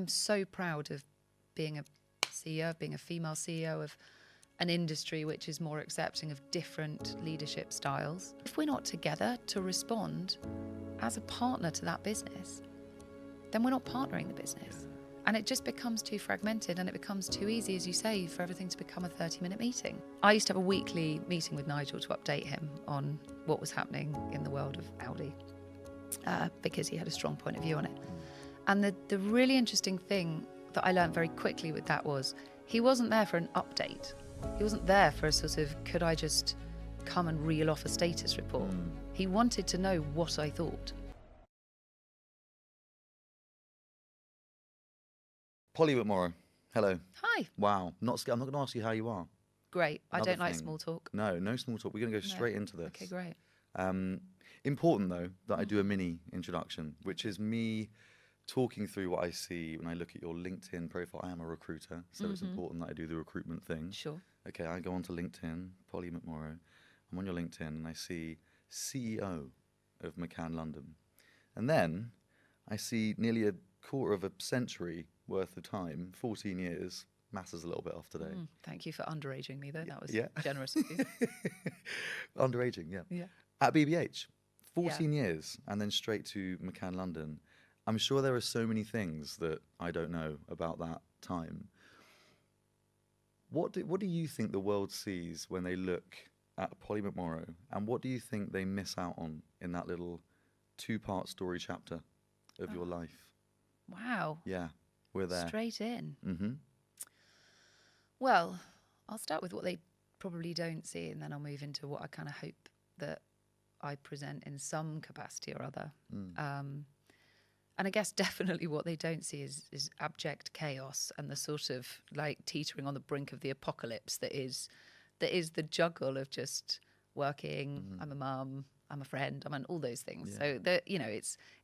I'm so proud of being a CEO, being a female CEO of an industry which is more accepting of different leadership styles. If we're not together to respond as a partner to that business, then we're not partnering the business. And it just becomes too fragmented, and it becomes too easy, as you say, for everything to become a 30-minute meeting. I used to have a weekly meeting with Nigel to update him on what was happening in the world of Audi, because he had a strong point of view on it. And the really interesting thing that I learned very quickly with that was he wasn't there for an update. He wasn't there for a sort of, could I just come and reel off a status report? He wanted to know what I thought. Polly McMorrow, hello. Hi. Wow. I'm not going to ask you how you are. Great. Another I don't like thing. small talk. No small talk. We're going to go straight into this. Okay, great. Important, though, that I do a mini introduction, which is me talking through what I see when I look at your LinkedIn profile. I am a recruiter, so it's important that I do the recruitment thing. Sure. Okay, I go onto LinkedIn, Polly McMorrow. I'm on your LinkedIn, and I see CEO of McCann London. And then I see nearly a quarter of a century worth of time, 14 years. Maths is a little bit off today. Thank you for underaging me, though. That was Yeah. generous of you. Underaging, yeah. Yeah. At BBH, 14 years, and then straight to McCann London. I'm sure there are so many things that I don't know about that time. What do you think the world sees when they look at Polly McMorrow, and what do you think they miss out on in that little 2-part story chapter of your life? Wow. Yeah, we're there. Straight in. Mm-hmm. Well, I'll start with what they probably don't see, and then I'll move into what I kind of hope that I present in some capacity or other. And I guess definitely what they don't see is abject chaos and the sort of like teetering on the brink of the apocalypse that is the juggle of just working. I'm a mum, I'm a friend, all those things. Yeah. So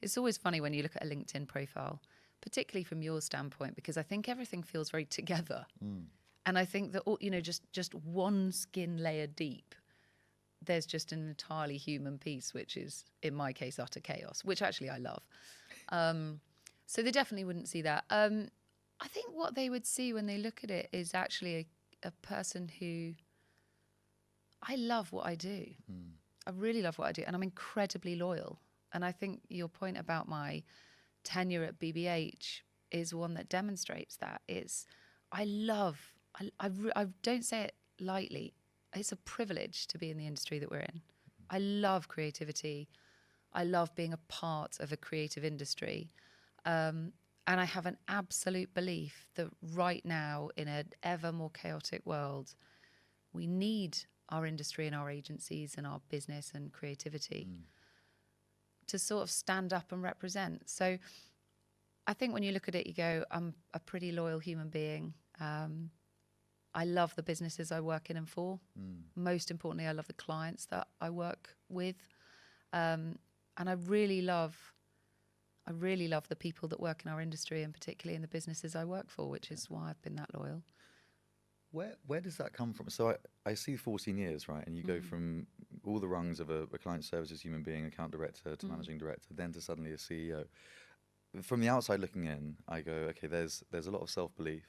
it's always funny when you look at a LinkedIn profile, particularly from your standpoint, because I think everything feels very together. And I think that just one skin layer deep, there's just an entirely human piece, which is, in my case, utter chaos, which actually I love. So they definitely wouldn't see that. I think what they would see when they look at it is actually a person who, I love what I do. I really love what I do, and I'm incredibly loyal. And I think your point about my tenure at BBH is one that demonstrates that. I don't say it lightly. It's a privilege to be in the industry that we're in. I love creativity. I love being a part of a creative industry. And I have an absolute belief that right now, in an ever more chaotic world, we need our industry and our agencies and our business and creativity to sort of stand up and represent. So I think when you look at it, you go, I'm a pretty loyal human being. I love the businesses I work in and for. Most importantly, I love the clients that I work with. And I really love the people that work in our industry, and particularly in the businesses I work for, which is why I've been that loyal. Where does that come from? So I see 14 years, right? And you go from all the rungs of a client services human being, account director, to managing director, then to suddenly a CEO. From the outside looking in, I go, okay, there's a lot of self-belief.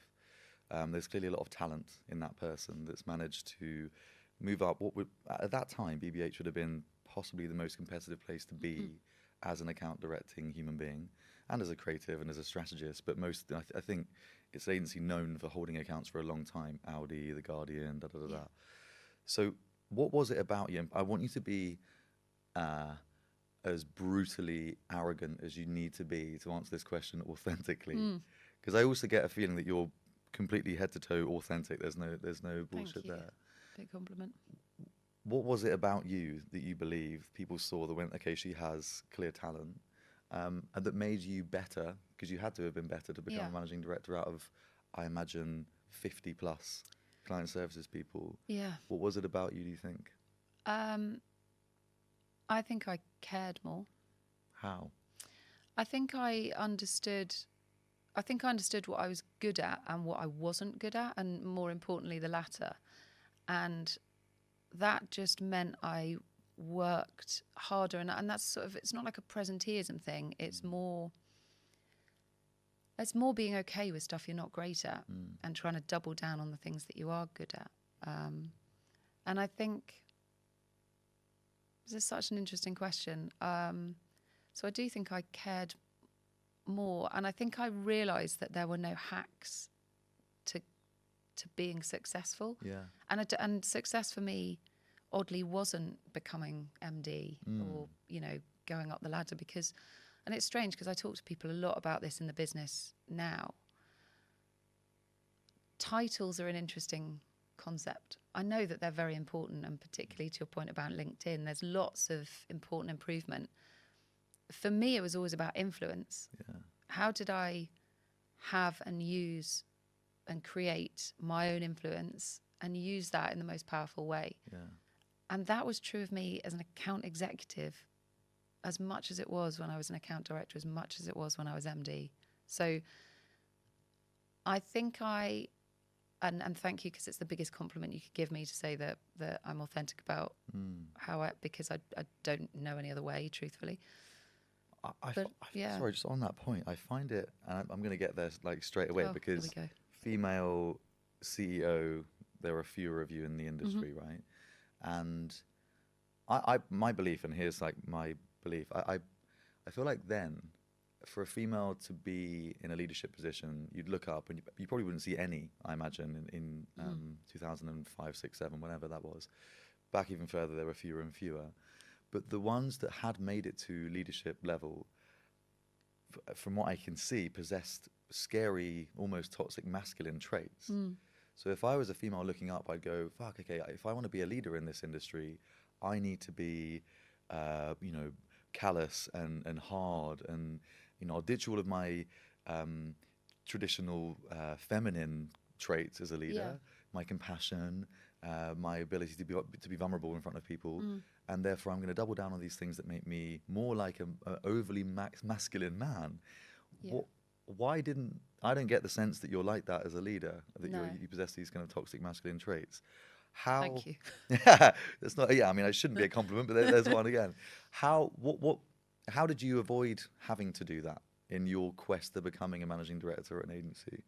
There's clearly a lot of talent in that person that's managed to move up what would, at that time, BBH would have been possibly the most competitive place to be as an account directing human being and as a creative and as a strategist. But I think it's an agency known for holding accounts for a long time. Audi, The Guardian, da-da-da-da. So what was it about you? I want you to be as brutally arrogant as you need to be to answer this question authentically. Because I also get a feeling that you're completely head to toe authentic. There's no bullshit there. Big compliment. What was it about you that you believed people saw that went, okay, she has clear talent, and that made you better, because you had to have been better to become a managing director out of, I imagine, 50 plus client services people. Yeah. What was it about you, do you think? I think I cared more. How? I think I understood what I was good at and what I wasn't good at, and more importantly, the latter. And that just meant I worked harder, and that's sort of, it's not like a presenteeism thing. It's more, It's more being okay with stuff you're not great at and trying to double down on the things that you are good at. And I think this is such an interesting question. So I do think I cared more, and I think I realised that there were no hacks to being successful. Yeah. And success for me, oddly, wasn't becoming MD or, you know, going up the ladder, because, and it's strange because I talk to people a lot about this in the business now. Titles are an interesting concept. I know that they're very important, and particularly to your point about LinkedIn, there's lots of important improvement. For me, it was always about influence. Yeah. How did I have and use and create my own influence and use that in the most powerful way? Yeah. And that was true of me as an account executive, as much as it was when I was an account director, as much as it was when I was MD. So I think and thank you, because it's the biggest compliment you could give me to say that I'm authentic about because I don't know any other way, truthfully. Sorry, just on that point, I find it, and I'm going to get there like straight away, because female CEO, there are fewer of you in the industry, right? And my belief, and here's like my belief, I feel like then, for a female to be in a leadership position, you'd look up and you probably wouldn't see any, I imagine, in 2005, 6, 7, whenever that was. Back even further, there were fewer and fewer. But the ones that had made it to leadership level, from what I can see, possessed scary, almost toxic masculine traits. So if I was a female looking up, I'd go, fuck, okay, if I want to be a leader in this industry, I need to be, you know, callous and hard, and, you know, I'll ditch all of my traditional feminine traits as a leader, my compassion, my ability to be vulnerable in front of people, and therefore I'm going to double down on these things that make me more like an overly masculine man. Why didn't I don't get the sense that you're like that as a leader, that you possess these kind of toxic masculine traits. How? Thank you. Yeah, that's not. Yeah, I mean, it shouldn't be a compliment, but there's one again. How did you avoid having to do that in your quest to becoming a managing director at an agency?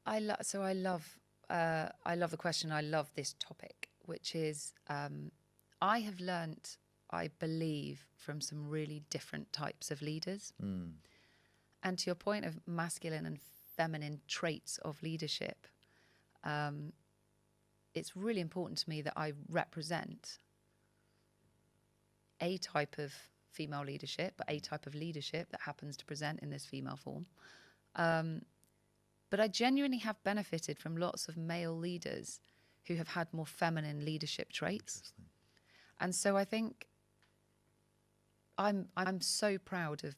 I love the question. I love this topic, which is I have learnt, I believe, from some really different types of leaders. And to your point of masculine and feminine traits of leadership, it's really important to me that I represent a type of female leadership, but a type of leadership that happens to present in this female form. But I genuinely have benefited from lots of male leaders who have had more feminine leadership traits. And so I think I'm so proud of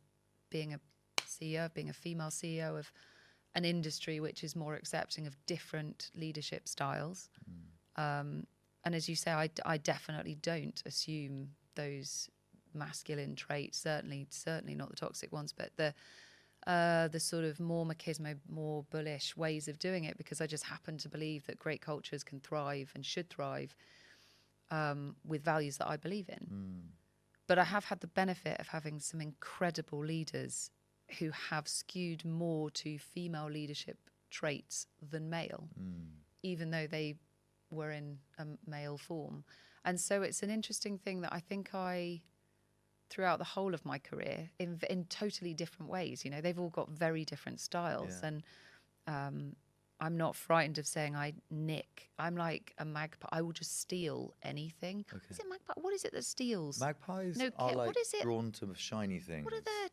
being a CEO, being a female CEO of an industry which is more accepting of different leadership styles. And as you say, I definitely don't assume those masculine traits, certainly not the toxic ones, but the sort of more machismo, more bullish ways of doing it, because I just happen to believe that great cultures can thrive and should thrive with values that I believe in. But I have had the benefit of having some incredible leaders who have skewed more to female leadership traits than male, even though they were in a male form. And so it's an interesting thing that I think throughout the whole of my career, in totally different ways, you know, they've all got very different styles. And I'm not frightened of saying I'm like a magpie. I will just steal anything. Okay. Is it magpie? What is it that steals? Magpies are like drawn to shiny things. What are they?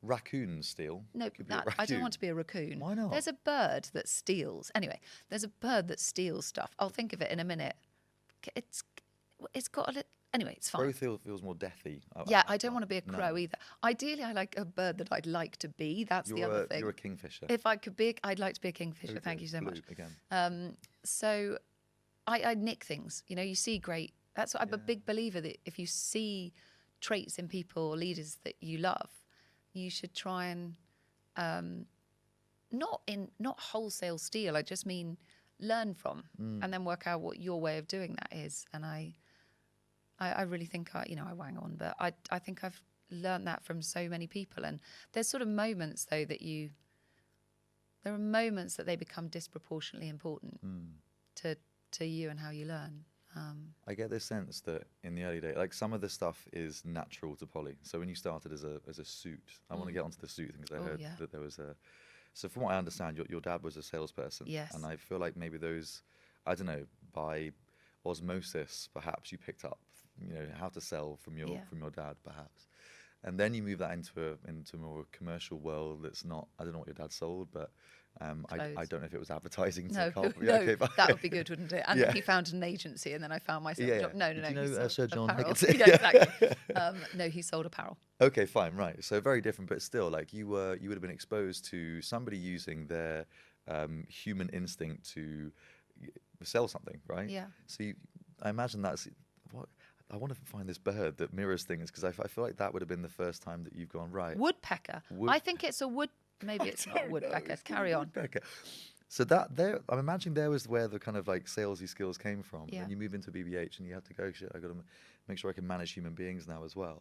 Raccoons steal. No, I don't want to be a raccoon. Why not? There's a bird that steals. Anyway, there's a bird that steals stuff. I'll think of it in a minute. It's got a little... Anyway, it's fine. Crow feels more deathy. Yeah, I don't want to be a crow either. Ideally, I like a bird that I'd like to be. That's the other thing. You're a kingfisher. If I could be, I'd like to be a kingfisher. Thank you so much. Again. So I nick things. You know, you see great... That's what I'm a big believer that if you see traits in people or leaders that you love, you should try and not wholesale steal. I just mean learn from and then work out what your way of doing that is. And I really think I wang on, but I think I've learned that from so many people. And there's sort of moments though that you there are moments that they become disproportionately important to you and how you learn. I get this sense that in the early days, like some of the stuff is natural to Polly. So when you started as a suit, I want to get onto the suit thing because I heard that there was a. So from what I understand, your dad was a salesperson. Yes. And I feel like maybe those, I don't know, by osmosis, perhaps you picked up, how to sell from your dad, perhaps. And then you move that into a more commercial world that's not, I don't know what your dad sold, but I don't know if it was advertising to carpet. No, okay, that would be good, wouldn't it? And then he found an agency, and then I found myself a job. No. Do you know he sold Sir John apparel. Higginson? Exactly. No, he sold apparel. Okay, fine, right. So very different, but still, like you would have been exposed to somebody using their human instinct to sell something, right? Yeah. So I imagine that's what. I want to find this bird that mirrors things because I feel like that would have been the first time that you've gone, right. Woodpecker. I think it's a wood. Maybe it's not a woodpecker. Carry on. Woodpecker. So that there, I'm imagining there was where the kind of like salesy skills came from. Yeah. And you move into BBH and you have to go, shit, I got to make sure I can manage human beings now as well.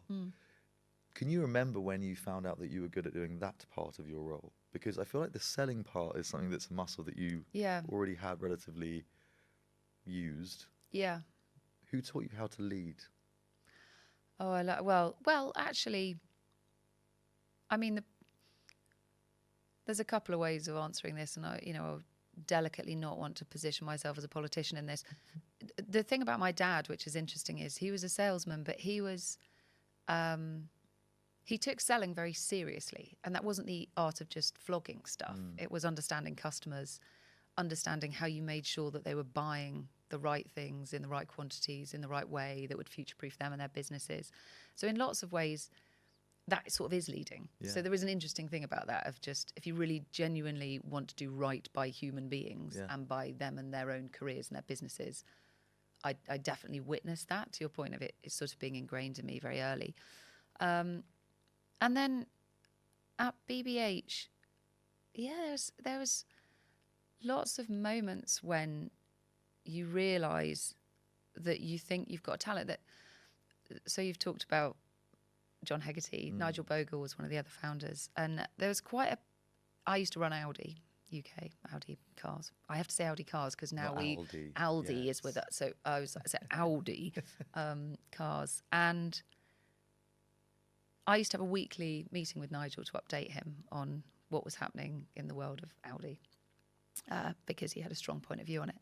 Can you remember when you found out that you were good at doing that part of your role? Because I feel like the selling part is something that's a muscle that you already had relatively used. Yeah. Who taught you how to lead? Oh, well, actually, I mean, there's a couple of ways of answering this, and I delicately not want to position myself as a politician in this. The thing about my dad, which is interesting, is he was a salesman, but he was, he took selling very seriously, and that wasn't the art of just flogging stuff. It was understanding customers, understanding how you made sure that they were buying the right things in the right quantities, in the right way that would future-proof them and their businesses. So in lots of ways, that sort of is leading. Yeah. So there is an interesting thing about that of just, if you really genuinely want to do right by human beings and by them and their own careers and their businesses, I definitely witnessed that, to your point of it sort of being ingrained in me very early. And then at BBH, there was lots of moments when you realise that you think you've got a talent. So you've talked about John Hegarty. Nigel Bogle was one of the other founders. And there was I used to run Audi cars. I have to say Audi cars because now Aldi is with us. So I said Audi cars. And I used to have a weekly meeting with Nigel to update him on what was happening in the world of Audi because he had a strong point of view on it.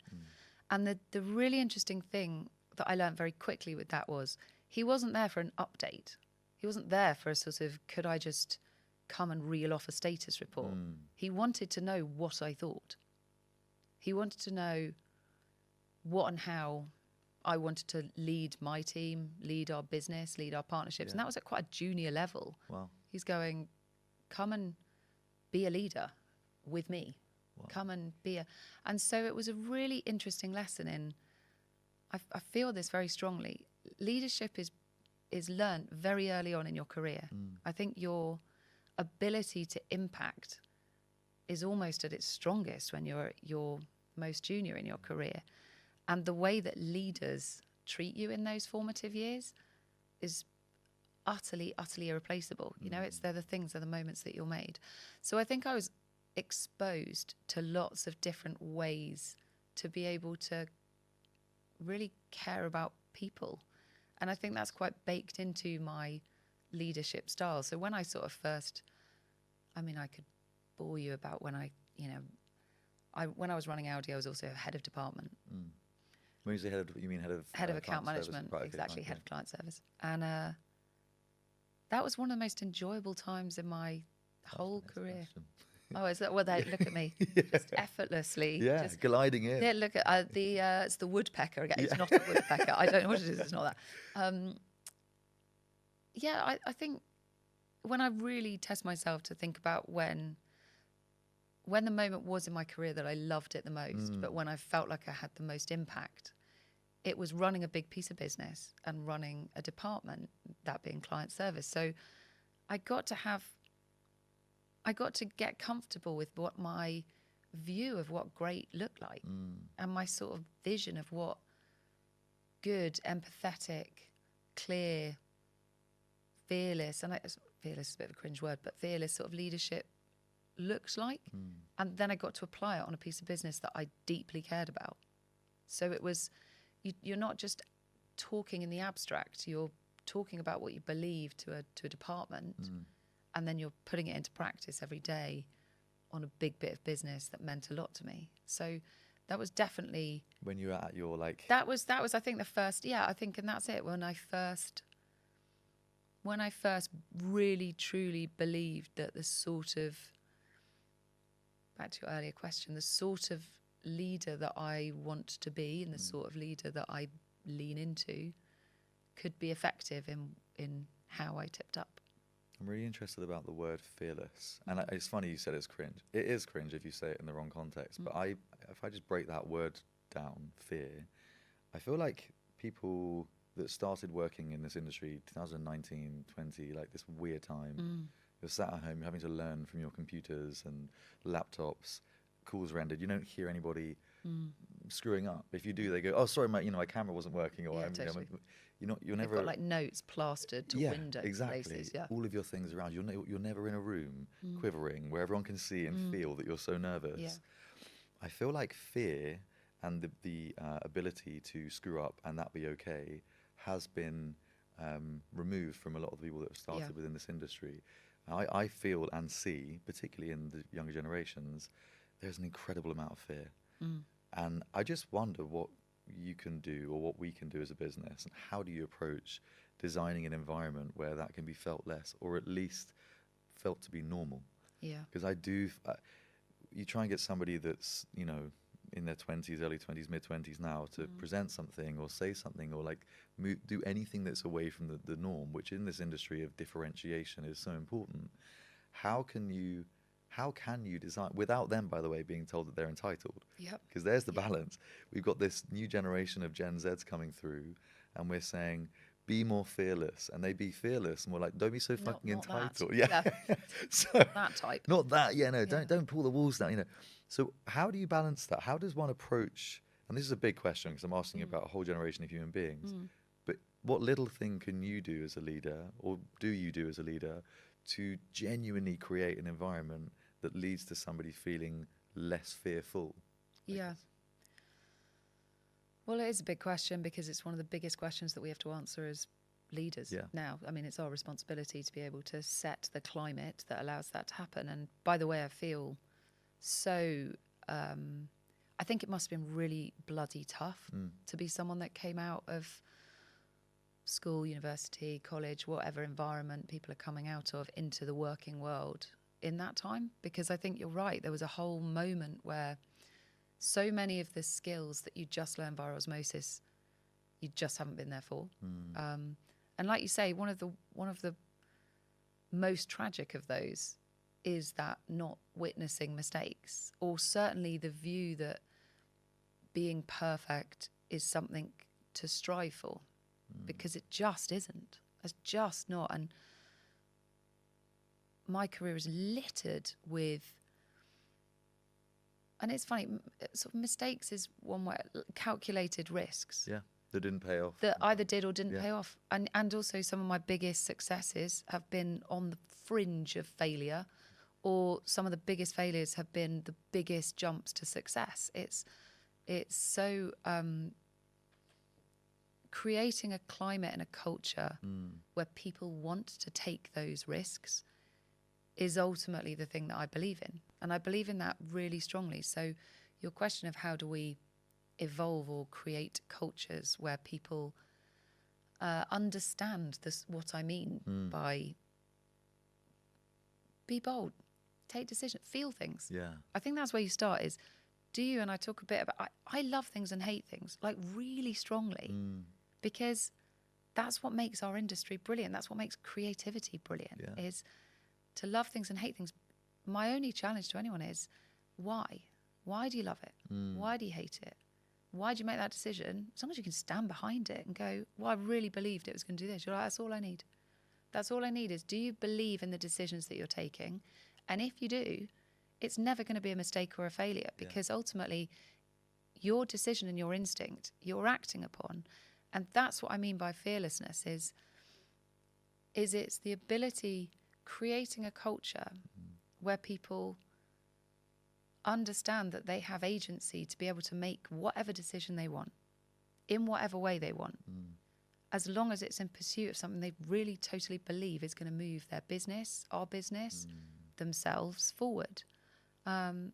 And the really interesting thing that I learned very quickly with that was he wasn't there for an update. He wasn't there for a sort of, could I just come and reel off a status report? He wanted to know what I thought. He wanted to know what and how I wanted to lead my team, lead our business, lead our partnerships. Yeah. And that was at quite a junior level. Wow. He's going, come and be a leader with me. Wow. Come and be a... And so it was a really interesting lesson in, I feel this very strongly, leadership is learned very early on in your career. I think your ability to impact is almost at its strongest when you're most junior in your career. And the way that leaders treat you in those formative years is utterly, utterly irreplaceable. You know, they're the moments that you're made. So I think I was exposed to lots of different ways to be able to really care about people. And I think that's quite baked into my leadership style. So when I sort of first, I mean, I could bore you about when when I was running Audi, I was also head of department. When you say head of, you mean head of account management, right, exactly, head of client service. And that was one of the most enjoyable times in my whole career. Oh, is that? Well, look at me, just effortlessly. Yeah, just gliding in. Yeah, look at it's the woodpecker again. It's not a woodpecker. I don't know what it is. It's not that. I think when I really test myself to think about when the moment was in my career that I loved it the most, but when I felt like I had the most impact, it was running a big piece of business and running a department, that being client service. So I got to get comfortable with what my view of what great looked like and my sort of vision of what good, empathetic, clear, fearless, and fearless is a bit of a cringe word, but fearless sort of leadership looks like. And then I got to apply it on a piece of business that I deeply cared about. So it was, you're not just talking in the abstract, you're talking about what you believe to a department, and then you're putting it into practice every day on a big bit of business that meant a lot to me. So that was definitely when you were at your like that was I think the first, I think, and that's it, when I first really truly believed that the sort of, back to your earlier question, the sort of leader that I want to be and the sort of leader that I lean into could be effective in how I tipped up. I'm really interested about the word fearless. And it's funny you said it's cringe. It is cringe if you say it in the wrong context. But if I just break that word down, fear, I feel like people that started working in this industry 2019, 20, like this weird time, you're sat at home, you're having to learn from your computers and laptops, calls rendered. You don't hear anybody screwing up. If you do, they go, "Oh, sorry, my camera wasn't working," or Totally. You're never got like notes plastered to window places. Yeah, all of your things around. You're never in a room quivering where everyone can see and feel that you're so nervous. Yeah. I feel like fear and the ability to screw up and that be okay has been removed from a lot of the people that have started within this industry. I feel and see, particularly in the younger generations, there's an incredible amount of fear. And I just wonder what you can do or what we can do as a business, and how do you approach designing an environment where that can be felt less, or at least felt to be normal? Because you try and get somebody that's in their 20s, early 20s, mid 20s now to present something or say something or like do anything that's away from the norm, which in this industry of differentiation is so important. How can you design without them, by the way, being told that they're entitled? Because there's the balance. We've got this new generation of Gen Zs coming through, and we're saying, be more fearless, and they be fearless, and we're like, don't be so fucking entitled. So that type. Not that. Don't pull the walls down. So how do you balance that? How does one approach? And this is a big question because I'm asking about a whole generation of human beings. But what little thing can you do as a leader, or do you do as a leader, to genuinely create an environment that leads to somebody feeling less fearful? Well, it is a big question because it's one of the biggest questions that we have to answer as leaders now. I mean, it's our responsibility to be able to set the climate that allows that to happen. And by the way, I feel so... I think it must have been really bloody tough to be someone that came out of school, university, college, whatever environment people are coming out of, into the working world in that time. Because I think you're right. There was a whole moment where so many of the skills that you just learn via osmosis, you just haven't been there for. And like you say, one of the most tragic of those is that not witnessing mistakes, or certainly the view that being perfect is something to strive for, because it just isn't. It's just not. And my career is littered with, and it's funny, sort of mistakes is one way, calculated risks. That didn't pay off. That either did or didn't pay off. And also some of my biggest successes have been on the fringe of failure, or some of the biggest failures have been the biggest jumps to success. It's so creating a climate and a culture where people want to take those risks is ultimately the thing that I believe in. And I believe in that really strongly. So your question of how do we evolve or create cultures where people understand what I mean by be bold, take decisions, feel things. I think that's where you start is, do you, and I talk a bit about, I love things and hate things, like really strongly, because that's what makes our industry brilliant. That's what makes creativity brilliant, is to love things and hate things. My only challenge to anyone is, why? Why do you love it? Why do you hate it? Why do you make that decision? As long as you can stand behind it and go, well, I really believed it was going to do this. You're like, that's all I need. That's all I need is, do you believe in the decisions that you're taking? And if you do, it's never going to be a mistake or a failure, because ultimately your decision and your instinct, you're acting upon. And that's what I mean by fearlessness is it's the ability, creating a culture where people understand that they have agency to be able to make whatever decision they want, in whatever way they want, as long as it's in pursuit of something they really totally believe is going to move their business, our business, themselves forward. And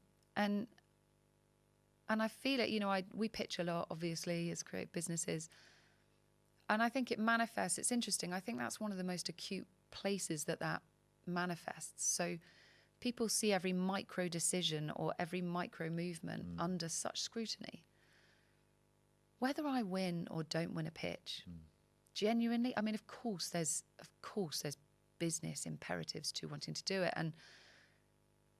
I feel it, you know, we pitch a lot, obviously, as creative businesses. And I think it manifests. It's interesting. I think that's one of the most acute places that manifests. So people see every micro decision or every micro movement under such scrutiny. Whether I win or don't win a pitch, genuinely, I mean, of course there's business imperatives to wanting to do it. And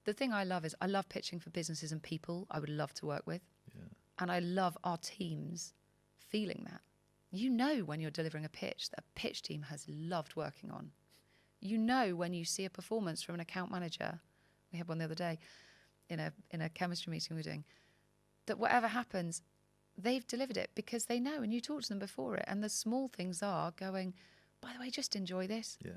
the thing I love is I love pitching for businesses and people I would love to work with. Yeah. And I love our teams feeling that. You know when you're delivering a pitch that a pitch team has loved working on. You know when you see a performance from an account manager. We had one the other day in a chemistry meeting we were doing. That whatever happens, they've delivered it because they know, and you talk to them before it. And the small things are going, by the way, just enjoy this. Yeah.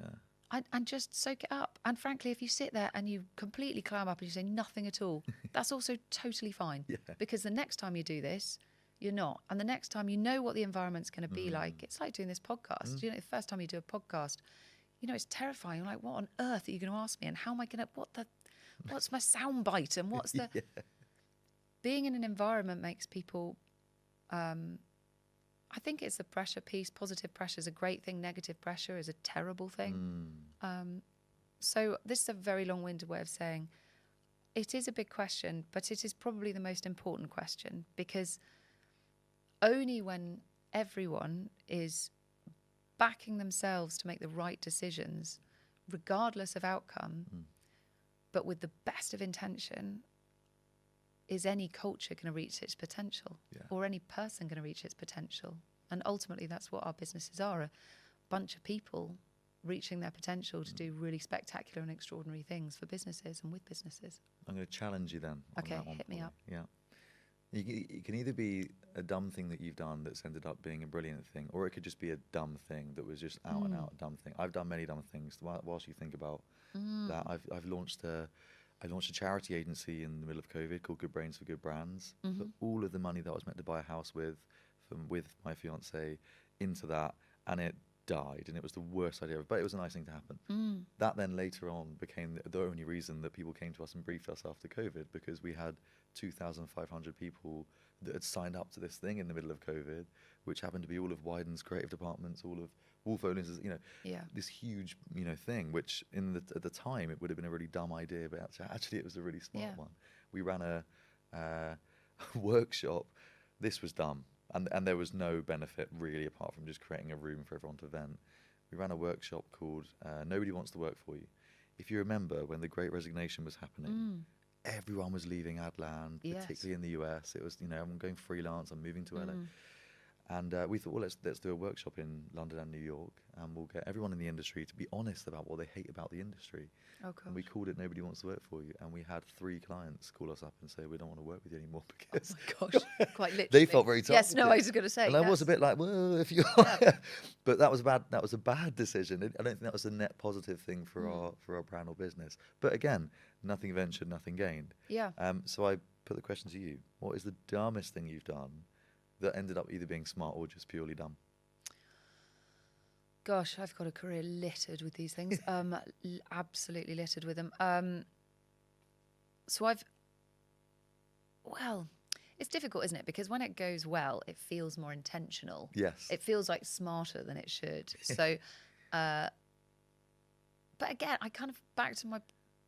And just soak it up. And frankly, if you sit there and you completely clam up and you say nothing at all, that's also totally fine. Yeah. Because the next time you do this, you're not. And the next time you know what the environment's going to be like. It's like doing this podcast. You know, the first time you do a podcast, you know, it's terrifying. You're like, what on earth are you going to ask me? And how am I going to, what's my sound bite? And what's the... Yeah. Being in an environment makes people... I think it's a pressure piece. Positive pressure is a great thing. Negative pressure is a terrible thing. So this is a very long-winded way of saying it is a big question, but it is probably the most important question, because only when everyone is backing themselves to make the right decisions, regardless of outcome, but with the best of intention, is any culture going to reach its potential, or any person going to reach its potential. And ultimately, that's what our businesses are, a bunch of people reaching their potential to do really spectacular and extraordinary things for businesses and with businesses. I'm going to challenge you then. Okay, on that one, hit me up. Yeah. It can either be a dumb thing that you've done that's ended up being a brilliant thing, or it could just be a dumb thing that was just out and out a dumb thing. I've done many dumb things. Whilst you think about that, I've launched a charity agency in the middle of COVID called Good Brains for Good Brands. Put all of the money that I was meant to buy a house with my fiance into that, and it died, and it was the worst idea ever, but it was a nice thing to happen. That then later on became the only reason that people came to us and briefed us after COVID, because we had 2,500 people that had signed up to this thing in the middle of COVID, which happened to be all of Wyden's creative departments, all of Wolf Olin's, this huge, thing, which at the time it would have been a really dumb idea, but actually it was a really smart one. We ran a workshop. This was dumb, and there was no benefit really apart from just creating a room for everyone to vent. We ran a workshop called Nobody Wants to Work For You. If you remember when the Great Resignation was happening, everyone was leaving Adland, particularly in the US. It was, I'm going freelance, I'm moving to LA. And we thought, well, let's do a workshop in London and New York, and we'll get everyone in the industry to be honest about what they hate about the industry. Oh, gosh. And we called it Nobody Wants to Work For You, and we had 3 clients call us up and say, we don't want to work with you anymore, because oh my gosh, quite literally. They felt very tough. Yes, no, I was going to say. And I was a bit like, well, if you but that was a bad decision. I don't think that was a net positive thing for our brand or business. But again, nothing ventured, nothing gained. Yeah. So I put the question to you. What is the dumbest thing you've done that ended up either being smart or just purely dumb? Gosh, I've got a career littered with these things. Absolutely littered with them. It's difficult, isn't it? Because when it goes well, it feels more intentional. Yes. It feels like smarter than it should. So, but again, I kind of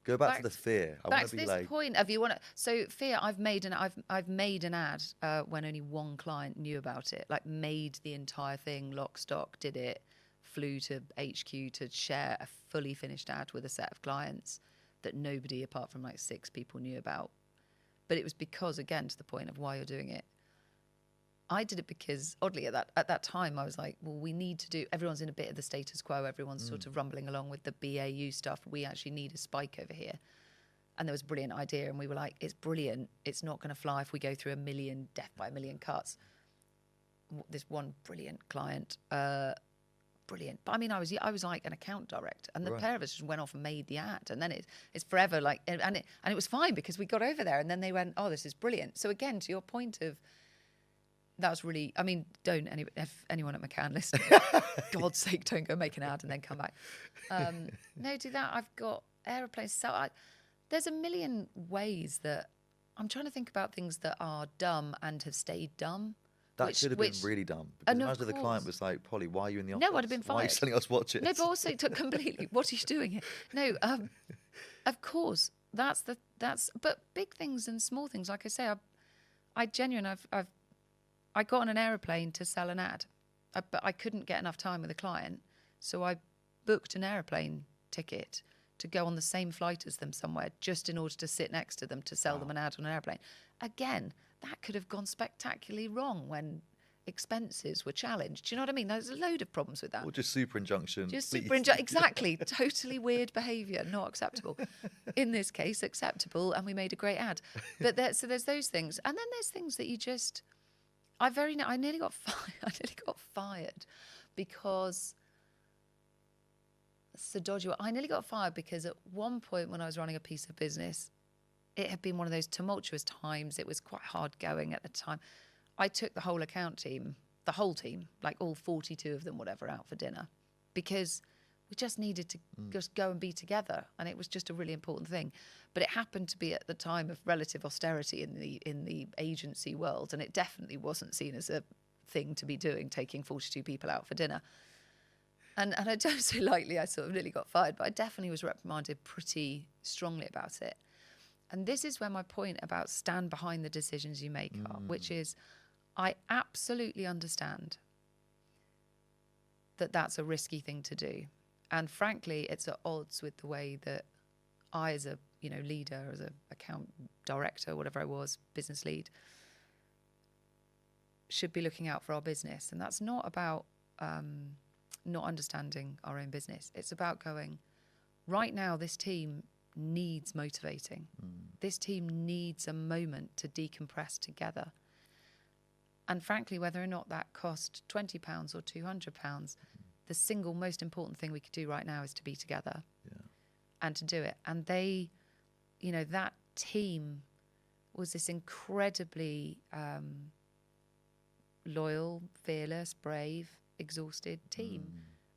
Go back to the fear. Back to this point of so fear. I've made an ad when only one client knew about it. Like made the entire thing, lock, stock, did it, flew to HQ to share a fully finished ad with a set of clients that nobody apart from like 6 people knew about. But it was because, again, to the point of why you're doing it. I did it because, oddly, at that time, I was like, well, we need to do... Everyone's in a bit of the status quo. Everyone's sort of rumbling along with the BAU stuff. We actually need a spike over here. And there was a brilliant idea, and we were like, it's brilliant. It's not going to fly if we go through 1 million, death by 1 million cuts. This one brilliant client, brilliant. But I mean, I was like an account director, and the Right. pair of us just went off and made the ad, and then it's forever like, and it was fine because we got over there, and then they went, oh, this is brilliant. So again, to your point of, that was really, I mean, if anyone at McCann listening, God's sake, don't go make an ad and then come back. No, do that. I've got aeroplanes. So there's a million ways that I'm trying to think about things that are dumb and have stayed dumb. That should have been really dumb. Because no, imagine of the client course. was like, Polly, why are you in the office? No, I'd have been Why are you fired. selling us watches? No, but also completely, what are you doing here? No, of course, but big things and small things. Like I say, I got on an aeroplane to sell an ad, but I couldn't get enough time with a client. So I booked an aeroplane ticket to go on the same flight as them somewhere, just in order to sit next to them to sell them an ad on an airplane. Again, that could have gone spectacularly wrong when expenses were challenged. Do you know what I mean? There's a load of problems with that. Or just super injunction. Exactly. Totally weird behaviour, not acceptable. In this case, acceptable, and we made a great ad. But so there's those things, and then there's things that you just. I nearly got fired. I nearly got fired because. It's a dodgy one. I nearly got fired because at one point when I was running a piece of business, it had been one of those tumultuous times. It was quite hard going at the time. I took the whole account team, the whole team, like all 42 of them, whatever, out for dinner because we just needed to just go and be together. And it was just a really important thing. But it happened to be at the time of relative austerity in the agency world. And it definitely wasn't seen as a thing to be doing, taking 42 people out for dinner. And I don't say lightly, I sort of nearly got fired, but I definitely was reprimanded pretty strongly about it. And this is where my point about stand behind the decisions you make are, which is I absolutely understand that that's a risky thing to do. And frankly, it's at odds with the way that I, as a leader, as an account director, whatever I was, business lead, should be looking out for our business. And that's not about not understanding our own business. It's about going, right now, this team needs motivating. This team needs a moment to decompress together. And frankly, whether or not that cost £20 or £200, the single most important thing we could do right now is to be together and to do it. And they, that team was this incredibly loyal, fearless, brave, exhausted team.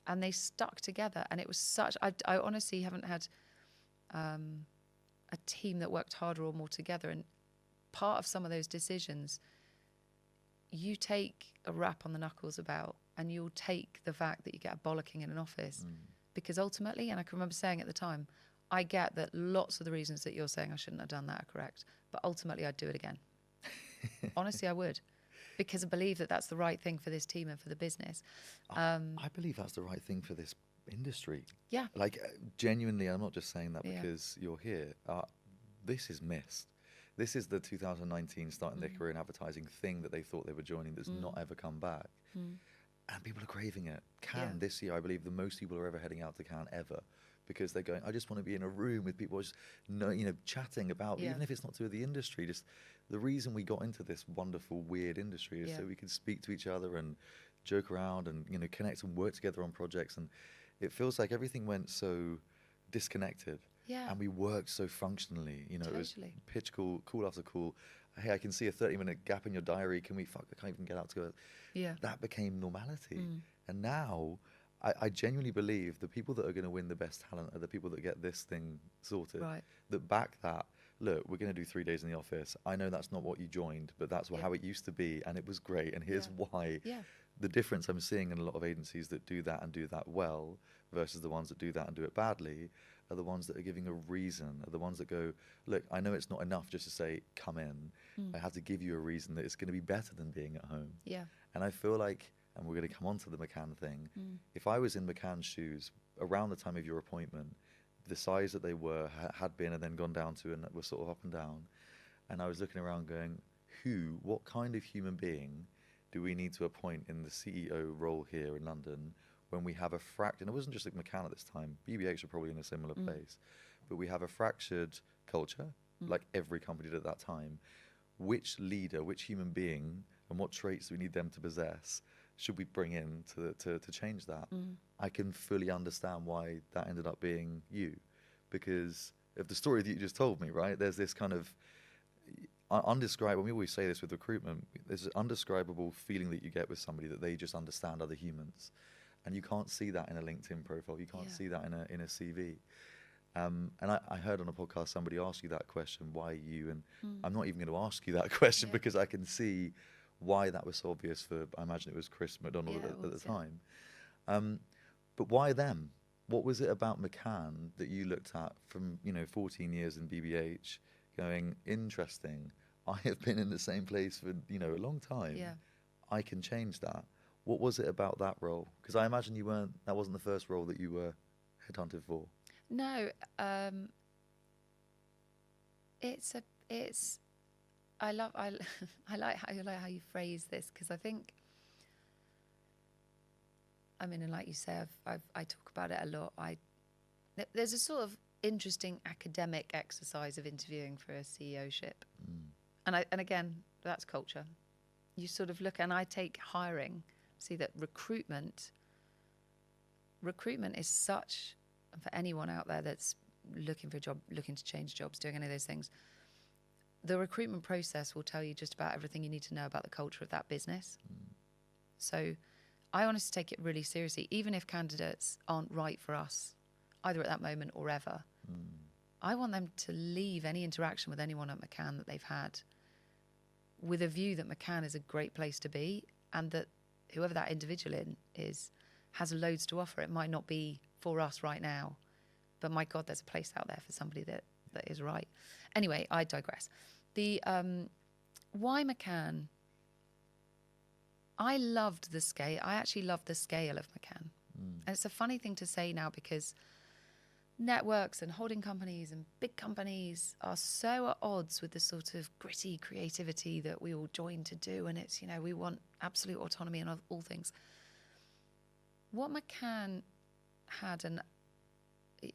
And they stuck together. And it was such, I honestly haven't had a team that worked harder or more together. And part of some of those decisions, you take a rap on the knuckles about, and you'll take the fact that you get a bollocking in an office. Because ultimately, and I can remember saying at the time, I get that lots of the reasons that you're saying I shouldn't have done that are correct, but ultimately I'd do it again. Honestly, I would. Because I believe that that's the right thing for this team and for the business. I believe that's the right thing for this industry. Yeah. Like, genuinely, I'm not just saying that because you're here. This is missed. This is the 2019 starting their career in advertising thing that they thought they were joining that's not ever come back. And people are craving it. Cannes this year, I believe the most people are ever heading out to Cannes ever, because they're going, I just want to be in a room with people just chatting about, even if it's not to do with the industry, just the reason we got into this wonderful, weird industry is so we could speak to each other and joke around and, connect and work together on projects. And it feels like everything went so disconnected. Yeah. And we worked so functionally. It was Totally. pitch call after call. Hey, I can see a 30-minute gap in your diary. I can't even get out to go. Yeah. That became normality. And now I genuinely believe the people that are going to win the best talent are the people that get this thing sorted. Right. That back that, look, we're going to do 3 days in the office. I know that's not what you joined, but that's how it used to be. And it was great. And here's why. Yeah. The difference I'm seeing in a lot of agencies that do that and do that well versus the ones that do that and do it badly are the ones that are giving a reason, are the ones that go, look, I know it's not enough just to say, come in. I have to give you a reason that it's going to be better than being at home. Yeah. And I feel like, and we're going to come on to the McCann thing, if I was in McCann's shoes around the time of your appointment, the size that they were, had been and then gone down to, and were sort of up and down, and I was looking around going, what kind of human being do we need to appoint in the CEO role here in London when we have a fractured, and it wasn't just like McCann at this time, BBH are probably in a similar place, but we have a fractured culture, like every company did at that time. Which leader, which human being, and what traits do we need them to possess should we bring in to change that? I can fully understand why that ended up being you, because of the story that you just told me, right? There's this kind of undescribable, we always say this with recruitment, there's an undescribable feeling that you get with somebody that they just understand other humans. And you can't see that in a LinkedIn profile. You can't see that in a CV. And I heard on a podcast somebody ask you that question, why you? And I'm not even going to ask you that question because I can see why that was so obvious for, I imagine it was Chris McDonald at the time. But why them? What was it about McCann that you looked at from, 14 years in BBH going, interesting, I have been in the same place for, a long time. Yeah. I can change that. What was it about that role? Because I imagine that wasn't the first role that you were headhunted for. No, I like how you phrase this, because I think, and like you say, I talk about it a lot. There's a sort of interesting academic exercise of interviewing for a CEO-ship, and again, that's culture. You sort of look, and I take hiring, see that recruitment is such, and for anyone out there that's looking for a job, looking to change jobs, doing any of those things, the recruitment process will tell you just about everything you need to know about the culture of that business. So I honestly take it really seriously, even if candidates aren't right for us, either at that moment or ever. I want them to leave any interaction with anyone at McCann that they've had with a view that McCann is a great place to be, and that whoever that individual is has loads to offer. It might not be for us right now, but my God, there's a place out there for somebody that is right. Anyway, I digress. The why McCann? I loved the scale. I actually loved the scale of McCann. And it's a funny thing to say now, because networks and holding companies and big companies are so at odds with the sort of gritty creativity that we all join to do. And it's, we want absolute autonomy in all things. What McCann had, and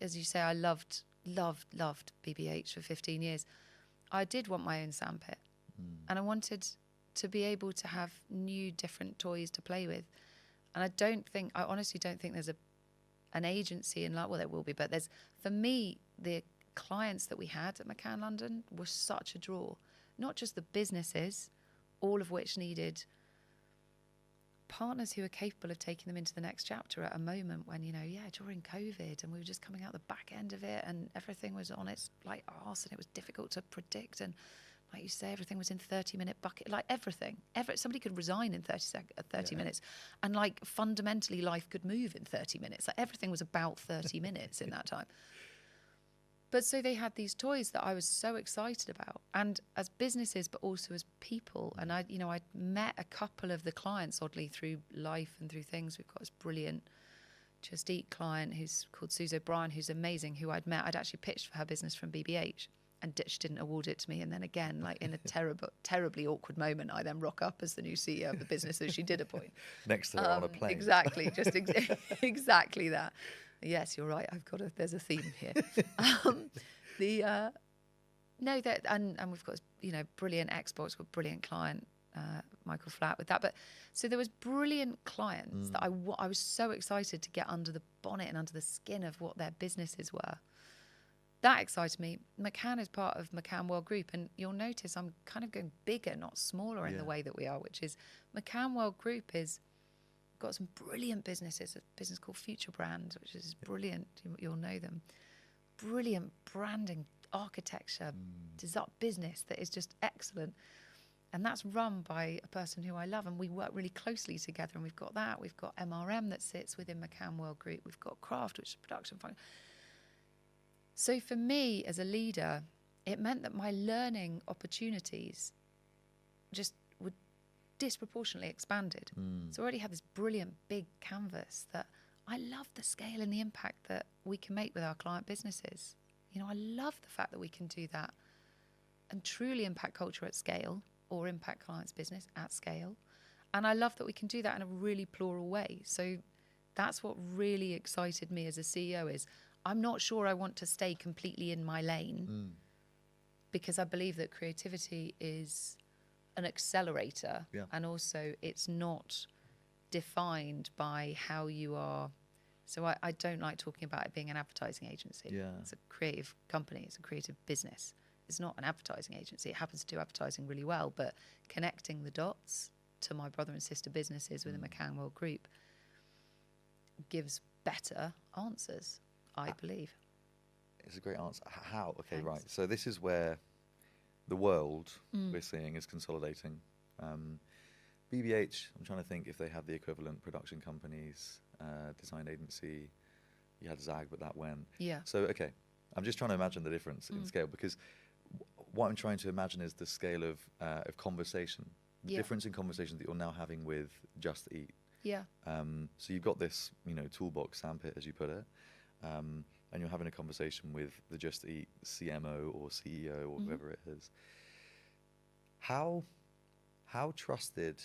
as you say, I loved BBH for 15 years. I did want my own sandpit, and I wanted to be able to have new, different toys to play with. And I honestly don't think there's an agency in, well, there will be, but for me, the clients that we had at McCann London were such a draw. Not just the businesses, all of which needed partners who are capable of taking them into the next chapter at a moment when, during COVID, and we were just coming out the back end of it, and everything was on its arse, and it was difficult to predict, and like you say, everything was in 30-minute bucket, everything. Somebody could resign in 30 minutes, and fundamentally life could move in 30 minutes. Everything was about 30 minutes in that time. But so they had these toys that I was so excited about, and as businesses, but also as people. And I'd met a couple of the clients, oddly, through life and through things. We've got this brilliant Just Eat client who's called Suze O'Brien, who's amazing, who I'd met. I'd actually pitched for her business from BBH, and she didn't award it to me. And then again, in a terribly awkward moment, I then rock up as the new CEO of the business that she did appoint. Next to her on a plane. Exactly, just exactly that. Yes, you're right. There's a theme here. And we've got brilliant exports, we've got a brilliant client, Michael Flatt with that. But so there was brilliant clients that I was so excited to get under the bonnet and under the skin of what their businesses were. That excited me. McCann is part of McCann World Group, and you'll notice I'm kind of going bigger, not smaller in the way that we are, which is McCann World Group is got some brilliant businesses, a business called Future Brand, which is brilliant. You'll know them. Brilliant branding, architecture, business that is just excellent. And that's run by a person who I love, and we work really closely together. And we've got that. We've got MRM that sits within McCann World Group. We've got Craft, which is production function. So for me as a leader, it meant that my learning opportunities just were disproportionately expanded. So I already had this brilliant big canvas that I love the scale and the impact that we can make with our client businesses. I love the fact that we can do that and truly impact culture at scale, or impact clients' business at scale. And I love that we can do that in a really plural way. So that's what really excited me as a CEO is I'm not sure I want to stay completely in my lane because I believe that creativity is an accelerator, and also it's not defined by how you are. So I don't like talking about it being an advertising agency. Yeah. It's a creative company. It's a creative business. It's not an advertising agency. It happens to do advertising really well, but connecting the dots to my brother and sister businesses within McCann World Group gives better answers, I believe. It's a great answer. How? Okay, Thanks. right. So this is where the world we're seeing is consolidating. BBH, I'm trying to think if they have the equivalent production companies, design agency. You had Zag, but that went. Yeah. So, okay, I'm just trying to imagine the difference in scale, because what I'm trying to imagine is the scale of conversation, the difference in conversation that you're now having with Just Eat. Yeah. So you've got this, toolbox sandpit, as you put it, and you're having a conversation with the Just Eat CMO or CEO or whoever it is. How trusted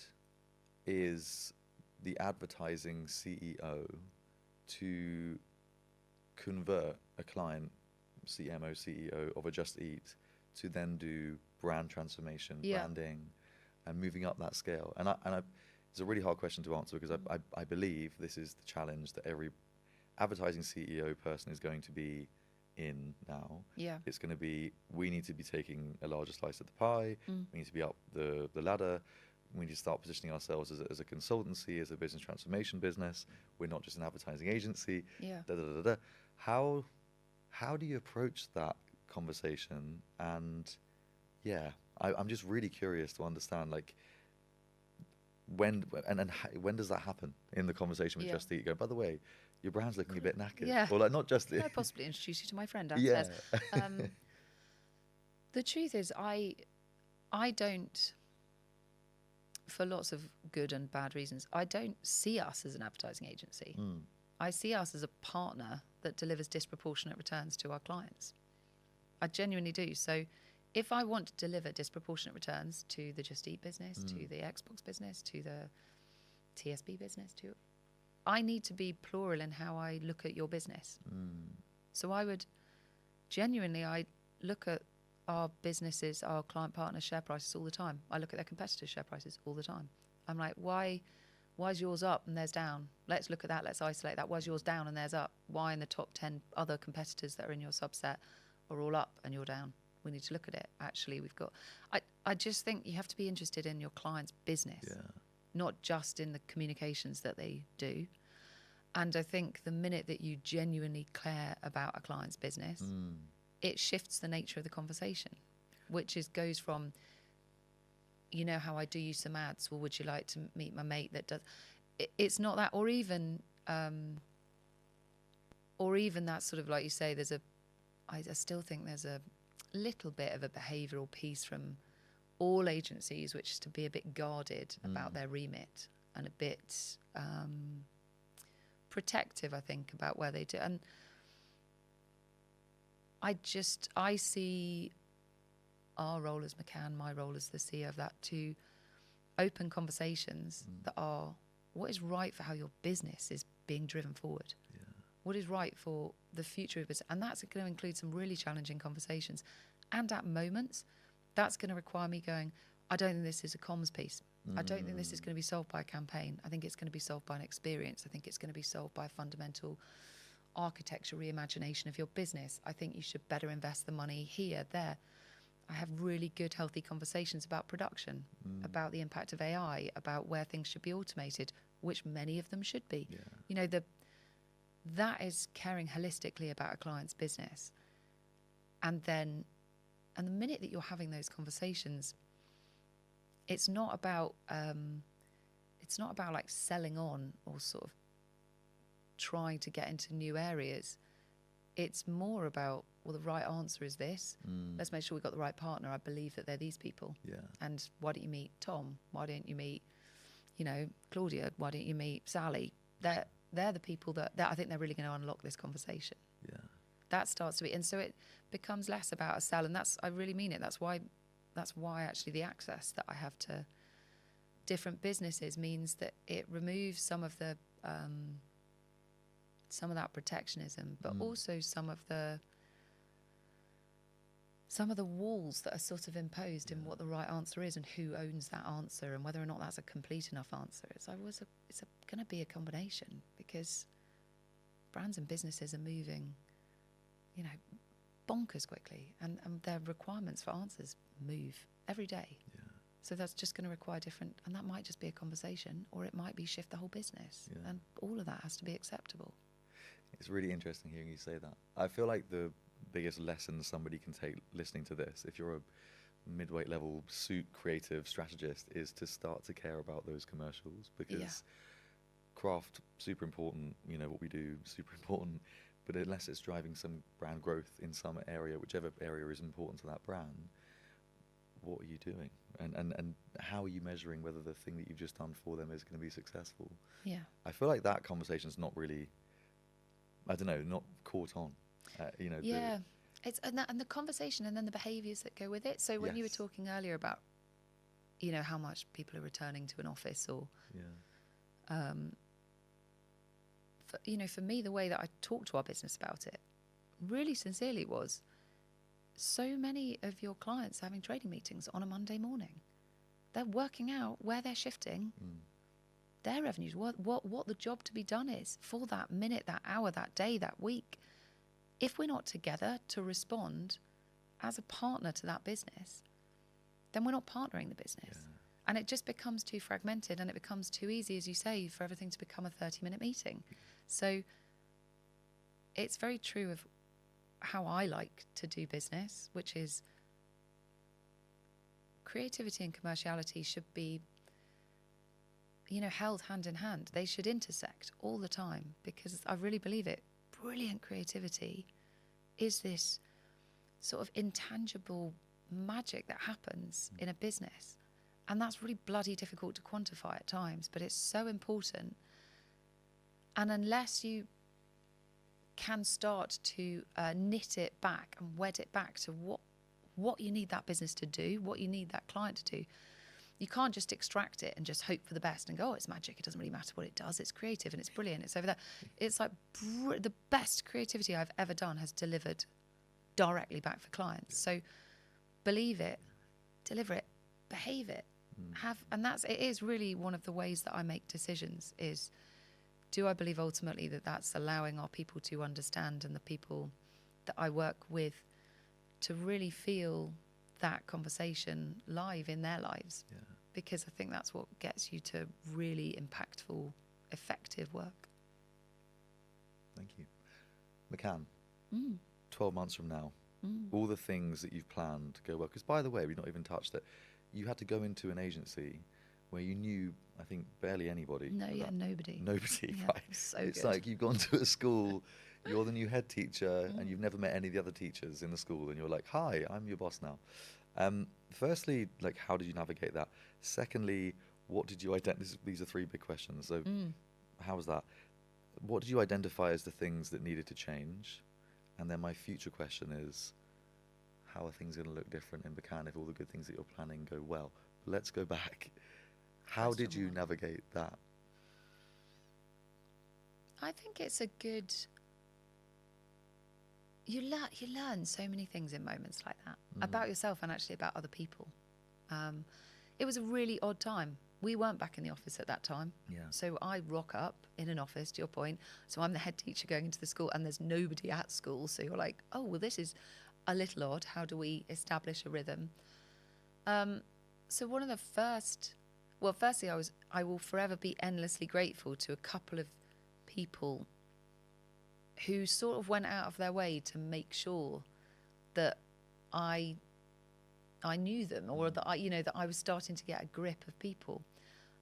is the advertising CEO to convert a client, CMO, CEO of a Just Eat, to then do brand transformation, branding, and moving up that scale? And it's a really hard question to answer, because I believe this is the challenge that every advertising CEO person is going to be in now. Yeah. It's going to be, we need to be taking a larger slice of the pie. We need to be up the ladder. We need to start positioning ourselves as a consultancy, as a business transformation business. We're not just an advertising agency. Yeah. How do you approach that conversation? And I'm just really curious to understand, like, when does that happen in the conversation with Just Eat? Go, by the way, your brand's looking a bit knackered. Yeah. Or like, not just Can I possibly introduce you to my friend downstairs? Yeah. The truth is, I don't, for lots of good and bad reasons, I don't see us as an advertising agency. I see us as a partner that delivers disproportionate returns to our clients. I genuinely do. So if I want to deliver disproportionate returns to the Just Eat business, to the Xbox business, to the TSB business, I need to be plural in how I look at your business. So I would genuinely, I look at our businesses, our client partners' share prices all the time. I look at their competitors' share prices all the time. I'm like, why is yours up and theirs down? Let's look at that. Let's isolate that. Why is yours down and theirs up? Why in the top 10 other competitors that are in your subset are all up and you're down? We need to look at it. Actually, I just think you have to be interested in your client's business, not just in the communications that they do. And I think the minute that you genuinely care about a client's business, it shifts the nature of the conversation, which goes from, how I do you some ads, well, would you like to meet my mate that does? It's not that, or even that sort of, like you say, I still think there's a little bit of a behavioural piece from all agencies, which is to be a bit guarded about their remit and a bit protective, I think, about where they do. And I see our role as McCann, my role as the CEO of that, to open conversations that are what is right for how your business is being driven forward. What is right for the future of business. And that's going to include some really challenging conversations. And at moments, that's going to require me going, I don't think this is a comms piece. I don't think this is going to be solved by a campaign. I think it's going to be solved by an experience. I think it's going to be solved by a fundamental architecture reimagination of your business. I think you should better invest the money here, there. I have really good, healthy conversations about production, about the impact of AI, about where things should be automated, which many of them should be. That is caring holistically about a client's business. And the minute that you're having those conversations, it's not about like selling on or sort of trying to get into new areas. It's more about, well, the right answer is this. Let's make sure we've got the right partner. I believe that they're these people. And why don't you meet Tom? Why don't you meet, Claudia? Why don't you meet Sally? They're the people that I think they're really going to unlock this conversation. That starts to be, and so it becomes less about a sell, and I really mean it. That's why actually the access that I have to different businesses means that it removes some of that protectionism, but also some of some of the walls that are sort of imposed in what the right answer is and who owns that answer and whether or not that's a complete enough answer. It's going to be a combination, because brands and businesses are moving, bonkers quickly, and their requirements for answers move every day. Yeah. So that's just going to require different, and that might just be a conversation, or it might be shift the whole business. Yeah. And all of that has to be acceptable. It's really interesting hearing you say that. I feel like the biggest lesson somebody can take listening to this, if you're a midweight level suit creative strategist, is to start to care about those commercials, because craft, super important, what we do, super important, but unless it's driving some brand growth in some area, whichever area is important to that brand, what are you doing? And how are you measuring whether the thing that you've just done for them is going to be successful? Yeah. I feel like that conversation's not really, I don't know, not caught on. Yeah. It's and the conversation, and then the behaviours that go with it. So when you were talking earlier about, how much people are returning to an office, or, for me, the way that I talked to our business about it, really sincerely, was so many of your clients are having trading meetings on a Monday morning. They're working out where they're shifting their revenues, what the job to be done is for that minute, that hour, that day, that week. If we're not together to respond as a partner to that business, then we're not partnering the business. Yeah. And it just becomes too fragmented, and it becomes too easy, as you say, for everything to become a 30-minute meeting. So it's very true of how I like to do business, which is creativity and commerciality should be, held hand in hand. They should intersect all the time, because I really believe it. Brilliant creativity is this sort of intangible magic that happens in a business. And that's really bloody difficult to quantify at times, but it's so important. And unless you can start to knit it back and wed it back to what you need that business to do, what you need that client to do, you can't just extract it and just hope for the best and go, oh, it's magic, it doesn't really matter what it does, it's creative and it's brilliant, it's over there. It's like the best creativity I've ever done has delivered directly back for clients. So believe it, deliver it, behave it, and it is really one of the ways that I make decisions is, do I believe ultimately that that's allowing our people to understand, and the people that I work with to really feel that conversation live in their lives? Yeah. Because I think that's what gets you to really impactful, effective work. Thank you. McCann, 12 months from now, all the things that you've planned to go well, because by the way, we've not even touched it, you had to go into an agency where you knew, I think, barely anybody. Nobody. Nobody, right? So it's good. like you've gone to a school, you're the new head teacher, and you've never met any of the other teachers in the school, and you're like, hi, I'm your boss now. Firstly, like, how did you navigate that? Secondly, what did you identify? These are three big questions. So how was that? What did you identify as the things that needed to change? And then my future question is, how are things going to look different in McCann if all the good things that you're planning go well? Let's go back. How did you navigate that? I think it's a good... You learn so many things in moments like that, about yourself and actually about other people. It was a really odd time. We weren't back in the office at that time. Yeah. So I rock up in an office, to your point. So I'm the head teacher going into the school, and there's nobody at school. So you're like, oh, well, this is a little odd. How do we establish a rhythm? So one of the firstly, I will forever be endlessly grateful to a couple of people who sort of went out of their way to make sure that I knew them, or that I was starting to get a grip of people.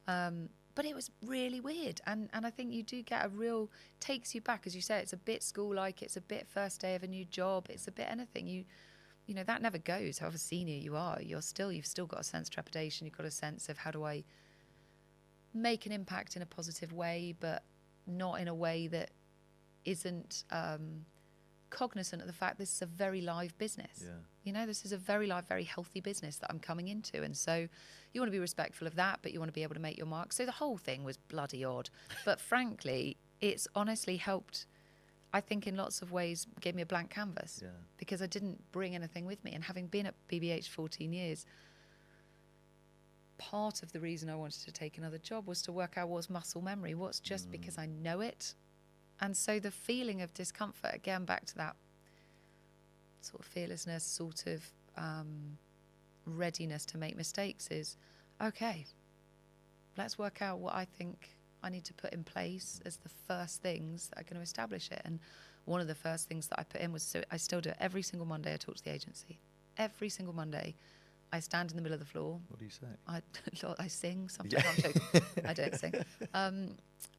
But it was really weird, and I think you do get takes you back, as you say. It's a bit school-like, it's a bit first day of a new job, it's a bit anything. You know that never goes. However senior you are, you've still got a sense of trepidation. You've got a sense of, how do I make an impact in a positive way, but not in a way that isn't cognizant of the fact this is a very live business. Yeah. This is a very live, very healthy business that I'm coming into, and so you want to be respectful of that, but you want to be able to make your mark. So the whole thing was bloody odd, but frankly, it's honestly helped I think in lots of ways gave me a blank canvas, Yeah. because I didn't bring anything with me. And having been at BBH 14 years, part of the reason I wanted to take another job was to work out what's muscle memory, what's just because I know it. And so the feeling of discomfort, again, back to that sort of fearlessness, sort of readiness to make mistakes, is, okay, let's work out what I think I need to put in place as the first things that are going to establish it. And one of the first things that I put in was, so I still do it every single Monday, I talk to the agency. Every single Monday, I stand in the middle of the floor. What do you say? I sing sometimes. I'm joking. I don't sing.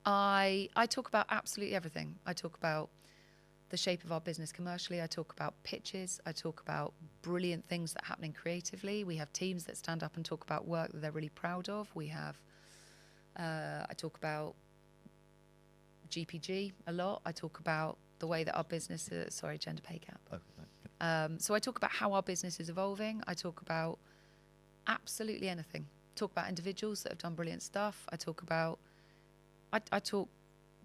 I talk about absolutely everything. I talk about the shape of our business commercially. I talk about pitches. I talk about brilliant things that are happening creatively. We have teams that stand up and talk about work that they're really proud of. We have, I talk about GPG a lot. I talk about the way that our business is, gender pay gap. Okay. So I talk about how our business is evolving. I talk about absolutely anything. Talk about individuals that have done brilliant stuff. I talk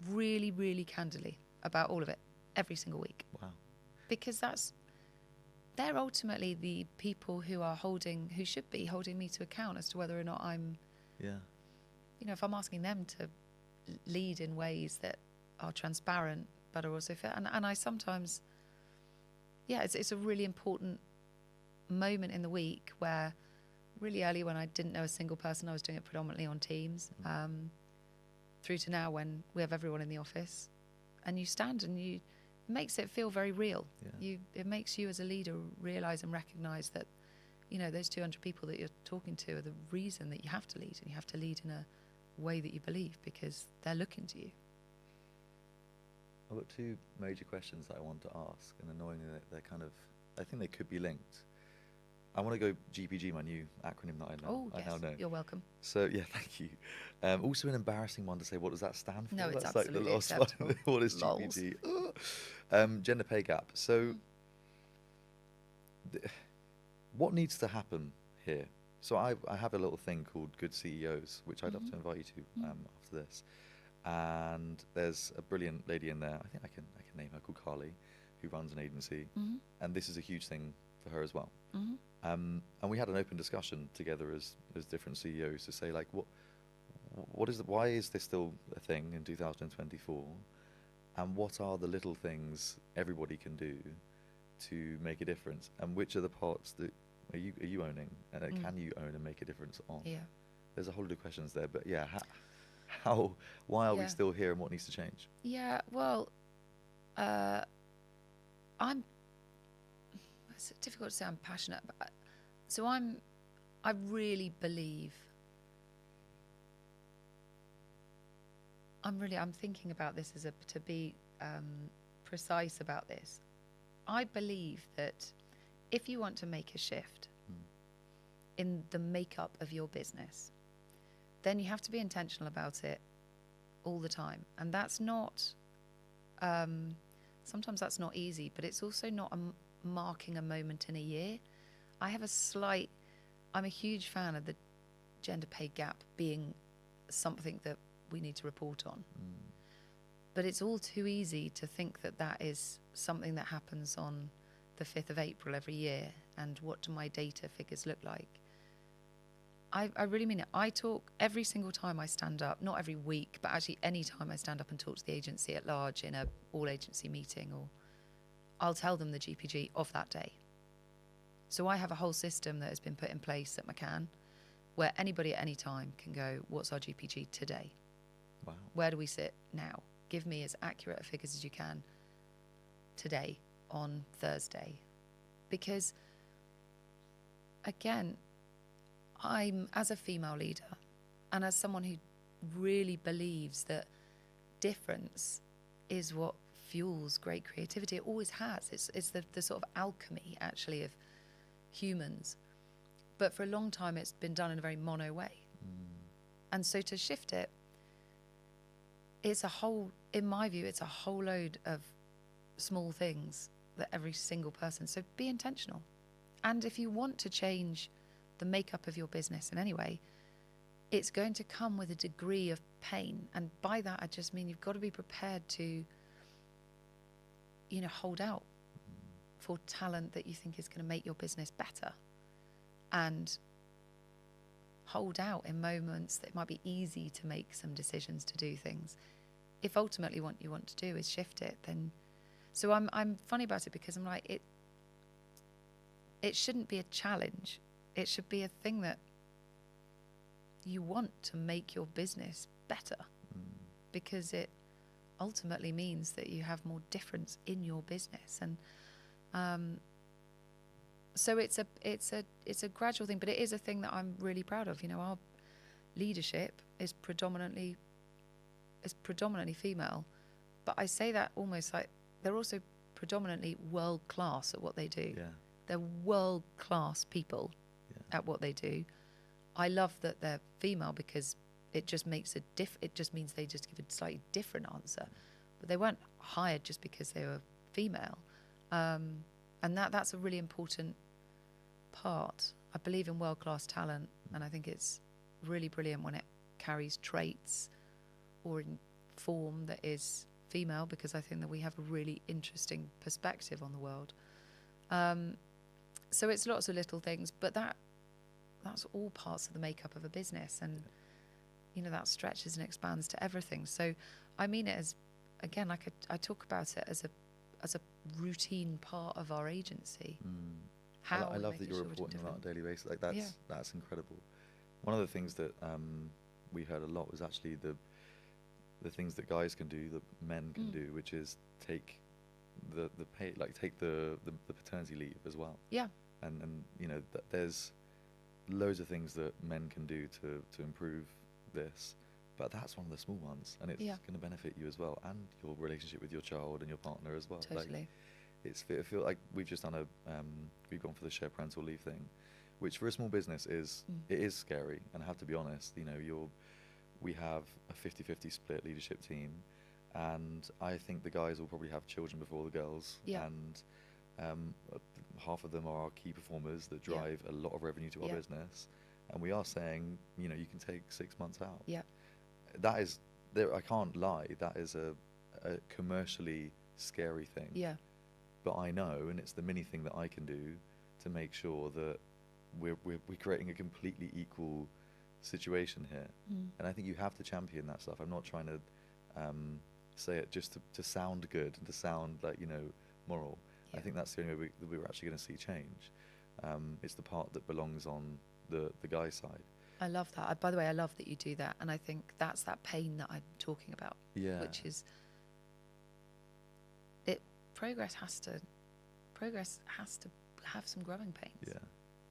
really, really candidly about all of it every single week. Wow. Because they're ultimately the people who should be holding me to account as to whether or not I'm, if I'm asking them to lead in ways that are transparent but are also fair. And I sometimes, it's a really important moment in the week where really early, when I didn't know a single person, I was doing it predominantly on Teams, through to now when we have everyone in the office, and you stand and it makes it feel very real. Yeah. It makes you as a leader realise and recognise that, those 200 people that you're talking to are the reason that you have to lead, and you have to lead in a way that you believe, because they're looking to you. I've got two major questions that I want to ask, and annoyingly they're kind of, I think they could be linked. I want to go GPG, my new acronym that I now know. You're welcome. So, thank you. Also an embarrassing one to say, what does that stand for? No, it's That's absolutely like the last acceptable. one. What is GPG? Gender pay gap. So, what needs to happen here? So I have a little thing called Good CEOs, which I'd love to invite you to after this. And there's a brilliant lady in there, I think I can name her, called Carly, who runs an agency. And this is a huge thing for her as well. And we had an open discussion together as different CEOs to say, like, why is this still a thing in 2024? And what are the little things everybody can do to make a difference? And which are the parts that are you owning, and can you own and make a difference on? Yeah. There's a whole lot of questions there, but why are we still here, and what needs to change? Yeah, well, it's difficult to say I'm passionate, but so I really believe, I'm thinking about this to be precise about this. I believe that if you want to make a shift in the makeup of your business, then you have to be intentional about it all the time. And that's not, sometimes that's not easy, but it's also not marking a moment in a year. I'm a huge fan of the gender pay gap being something that we need to report on. But it's all too easy to think that that is something that happens on the 5th of April every year, and what do my data figures look like? I really mean it. I talk every single time I stand up, not every week, but actually any time I stand up and talk to the agency at large in a all-agency meeting, or I'll tell them the GPG of that day. So I have a whole system that has been put in place at McCann where anybody at any time can go, what's our GPG today? Wow. Where do we sit now? Give me as accurate a figures as you can today on Thursday. Because, again, I'm, as a female leader and as someone who really believes that difference is what fuels great creativity, it always has. It's the sort of alchemy, actually, of humans. But for a long time, it's been done in a very mono way. And so to shift it, in my view, it's a whole load of small things that every single person, so be intentional. And if you want to change the makeup of your business in any way, it's going to come with a degree of pain. And by that, I just mean you've got to be prepared to hold out for talent that you think is going to make your business better, and hold out in moments that it might be easy to make some decisions to do things. If ultimately what you want to do is shift it, then so I'm funny about it, because I'm like, it shouldn't be a challenge. It should be a thing that you want to make your business better, because it ultimately means that you have more difference in your business. And so it's a gradual thing, but it is a thing that I'm really proud of. Our leadership is predominantly female, but I say that almost like they're also predominantly world class at what they do. Yeah. They're world class people at what they do. I love that they're female, because it just makes it just means they just give a slightly different answer, but they weren't hired just because they were female. And that's a really important part. I believe in world-class talent, and I think it's really brilliant when it carries traits or in form that is female, because I think that we have a really interesting perspective on the world. So it's lots of little things, but that's all parts of the makeup of a business, and that stretches and expands to everything. So I mean it as, again, like I talk about it as a routine part of our agency. I love that you're reporting on that on a daily basis. Like that's incredible. One of the things that we heard a lot was actually the things that guys can do that men can do, which is take the pay, like take the paternity leave as well. Yeah. And there's loads of things that men can do to improve this, but that's one of the small ones, and it's going to benefit you as well, and your relationship with your child and your partner as well. Totally. Like, I feel like we've just done we've gone for the shared parental leave thing, which for a small business is scary, and I have to be honest, we have a 50-50 split leadership team, and I think the guys will probably have children before the girls, and half of them are our key performers that drive a lot of revenue to our business, and we are saying, you can take 6 months out. Yeah. That is, I can't lie, that is a commercially scary thing. Yeah. But I know, and it's the mini thing that I can do to make sure that we're creating a completely equal situation here. And I think you have to champion that stuff. I'm not trying to say it just to sound good and to sound like, moral. I think that's the only way we're actually going to see change. It's the part that belongs on the guy's side. I love that. By the way, I love that you do that, and I think that's that pain that I'm talking about. Yeah. Which is, progress has to have some growing pains. Yeah.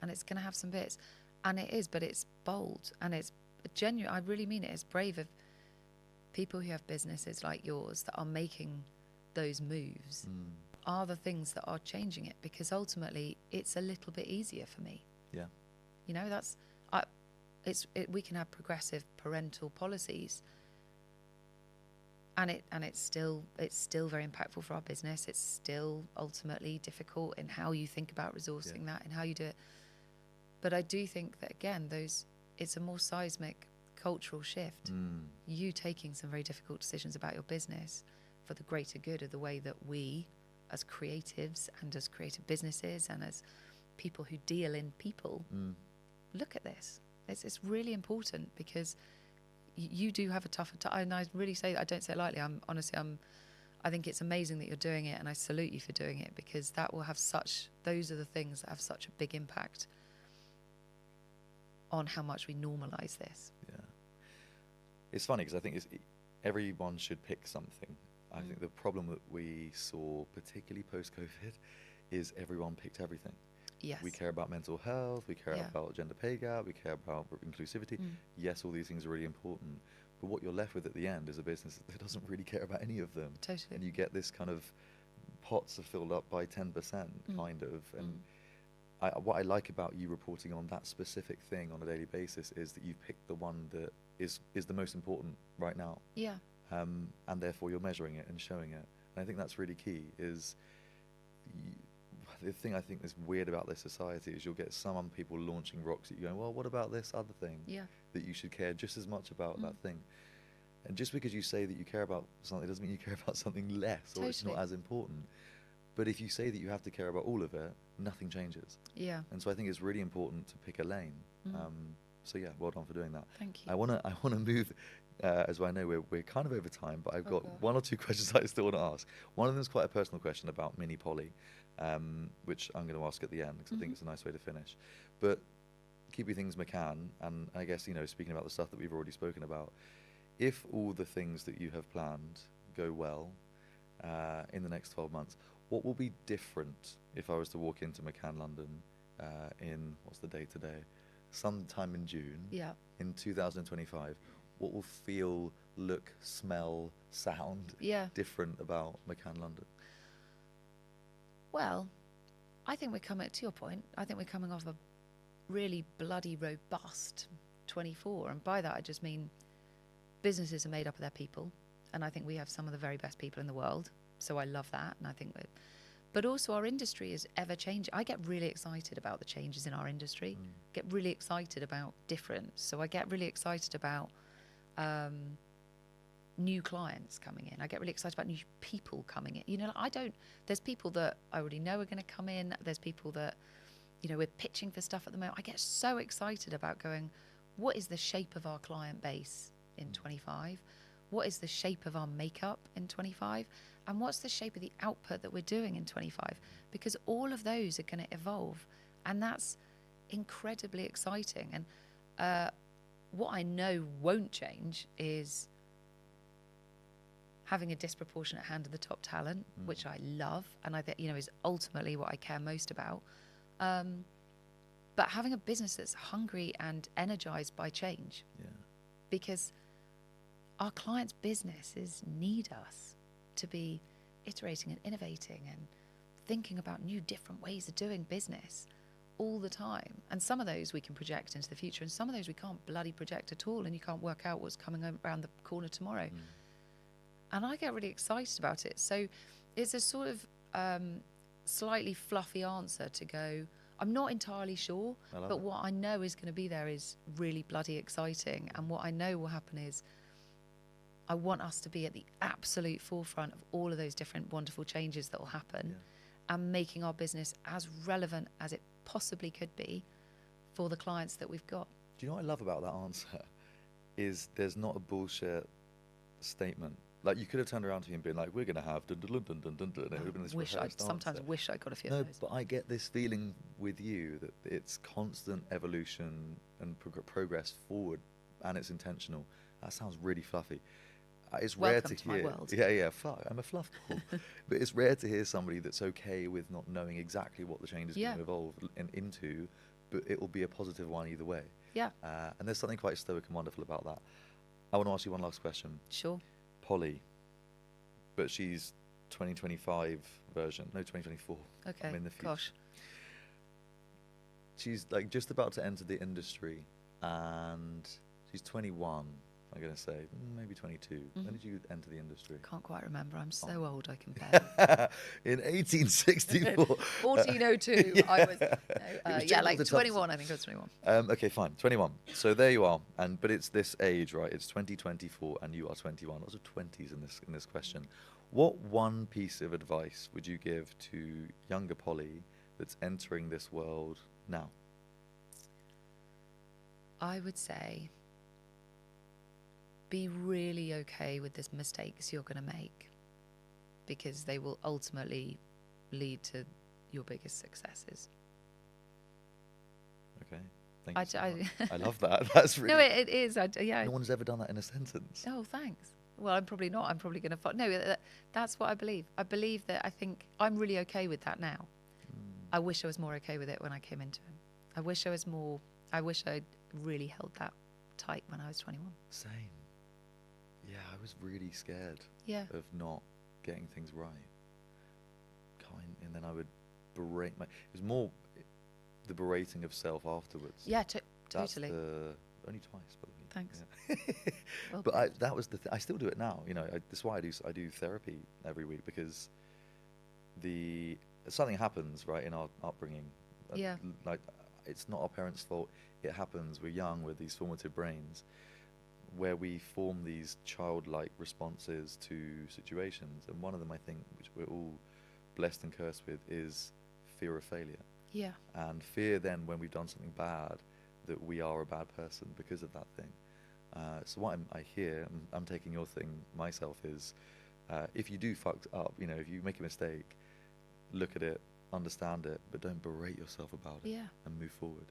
And it's going to have some bits, and it is, but it's bold, and it's genuine. I really mean it. It's brave of people who have businesses like yours that are making those moves. Are the things that are changing it, because ultimately it's a little bit easier for me. Yeah. We can have progressive parental policies, and it's still very impactful for our business. It's still ultimately difficult in how you think about resourcing that and how you do it. But I do think that, again, it's a more seismic cultural shift. You taking some very difficult decisions about your business for the greater good of the way that we, as creatives and as creative businesses and as people who deal in people, look at this. It's really important, because you do have a tougher time. And I really say that, I don't say it lightly. I think it's amazing that you're doing it, and I salute you for doing it, because that will have those are the things that have such a big impact on how much we normalize this. Yeah. It's funny, because I think everyone should pick something. I think the problem that we saw, particularly post-COVID, is everyone picked everything. Yes. We care about mental health, we care about gender pay gap, we care about inclusivity. Yes, all these things are really important, but what you're left with at the end is a business that doesn't really care about any of them. Totally. And you get this kind of pots are filled up by 10%, kind of. And what I like about you reporting on that specific thing on a daily basis is that you've picked the one that is the most important right now. Yeah. And therefore you're measuring it and showing it. And I think that's really key. The thing I think is weird about this society is you'll get some people launching rocks at you going, well, what about this other thing? Yeah. That you should care just as much about that thing. And just because you say that you care about something doesn't mean you care about something less or it's not as important. But if you say that you have to care about all of it, nothing changes. Yeah. And so I think it's really important to pick a lane. So yeah, well done for doing that. Thank you. I wanna move, as I know we're kind of over time, but I've got one or two questions I still want to ask. One of them is quite a personal question about mini Polly, which I'm going to ask at the end because I think it's a nice way to finish. But keeping things McCann, and I guess, you know, speaking about the stuff that we've already spoken about, if all the things that you have planned go well in the next 12 months, what will be different if I was to walk into McCann London in, what's the date today? Sometime in June, in 2025, what will feel, look, smell, sound different about McCann London? Well, I think we're coming, to your point, I think we're coming off a really bloody robust 24. And by that, I just mean businesses are made up of their people. And I think we have some of the very best people in the world. So I love that. And I think but also our industry is ever changing. I get really excited about the changes in our industry, get really excited about difference. So I get really excited about new clients coming in. I get really excited about new people coming in. You know, there's people that I already know are going to come in. There's people that, you know, we're pitching for stuff at the moment. I get so excited about going, what is the shape of our client base in 25? What is the shape of our makeup in 25? And what's the shape of the output that we're doing in 25? Because all of those are going to evolve. And that's incredibly exciting. And what I know won't change is having a disproportionate hand of the top talent, which I love. And I think, you know, is ultimately what I care most about. But having a business that's hungry and energized by change. Because our clients' businesses need us to be iterating and innovating and thinking about new, different ways of doing business all the time. And some of those we can project into the future, and some of those we can't bloody project at all, and you can't work out what's coming around the corner tomorrow. And I get really excited about it. So it's a sort of slightly fluffy answer to go, I'm not entirely sure, but what I know is going to be there is really bloody exciting. And what I know will happen is I want us to be at the absolute forefront of all of those different wonderful changes that will happen and making our business as relevant as it possibly could be for the clients that we've got. Do you know what I love about that answer? Is there's not a bullshit statement. Like, you could have turned around to me and been like, we're going to have dun, dun, dun, dun, dun, dun, and it would have been this Sometimes wish I got a few of those. But I get this feeling with you that it's constant evolution and progress forward, and it's intentional. That sounds really fluffy. It's rare to hear. My world. Yeah, fuck, I'm a fluff ball. But it's rare to hear somebody that's okay with not knowing exactly what the change is going to evolve into, but it will be a positive one either way. Yeah. And there's something quite stoic and wonderful about that. I want to ask you one last question. Sure. Polly, but she's 2025 version, no, 2024. Okay. I'm in the future. Gosh. She's like just about to enter the industry, and she's 21. I'm going to say maybe 22. When did you enter the industry? Can't quite remember. I'm so old I can bet. In 1864. 1402. Yeah. I was, It like was 21. I think I was 21. Okay, fine. 21. So there you are. But it's this age, right? It's 2024, and you are 21. Lots of 20s in this question. What one piece of advice would you give to younger Polly that's entering this world now? I would say, be really okay with the mistakes you're going to make, because they will ultimately lead to your biggest successes. Okay, thank you so much. I love that. That's really... No, it is. No one's ever done that in a sentence. Oh, thanks. Well, I'm probably not. I'm probably going to... No, that's what I believe. I believe that I think I'm really okay with that now. I wish I was more okay with it when I came into it. I wish I'd really held that tight when I was 21. Same. Yeah, I was really scared of not getting things right. And then I would berate it was more the berating of self afterwards. Yeah, totally. Only twice, by the way. Thanks. Yeah. Well, but that was I still do it now. You know, that's why I do therapy every week, because something happens, right, in our upbringing. Yeah. Like, it's not our parents' fault. It happens. We're young with these formative brains. where we form these childlike responses to situations. And one of them, I think, which we're all blessed and cursed with, is fear of failure. Yeah. And fear then, when we've done something bad, that we are a bad person because of that thing. So what I hear, and I'm taking your thing myself, is if you do fuck up, you know, if you make a mistake, look at it, understand it, but don't berate yourself about it, Yeah. and move forward,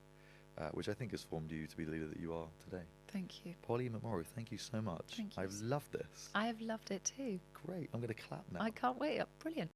which I think has formed you to be the leader that you are today. Thank you. Polly McMorrow, thank you so much. Thank you. I've loved this. I have loved it too. Great. I'm going to clap now. I can't wait. Brilliant.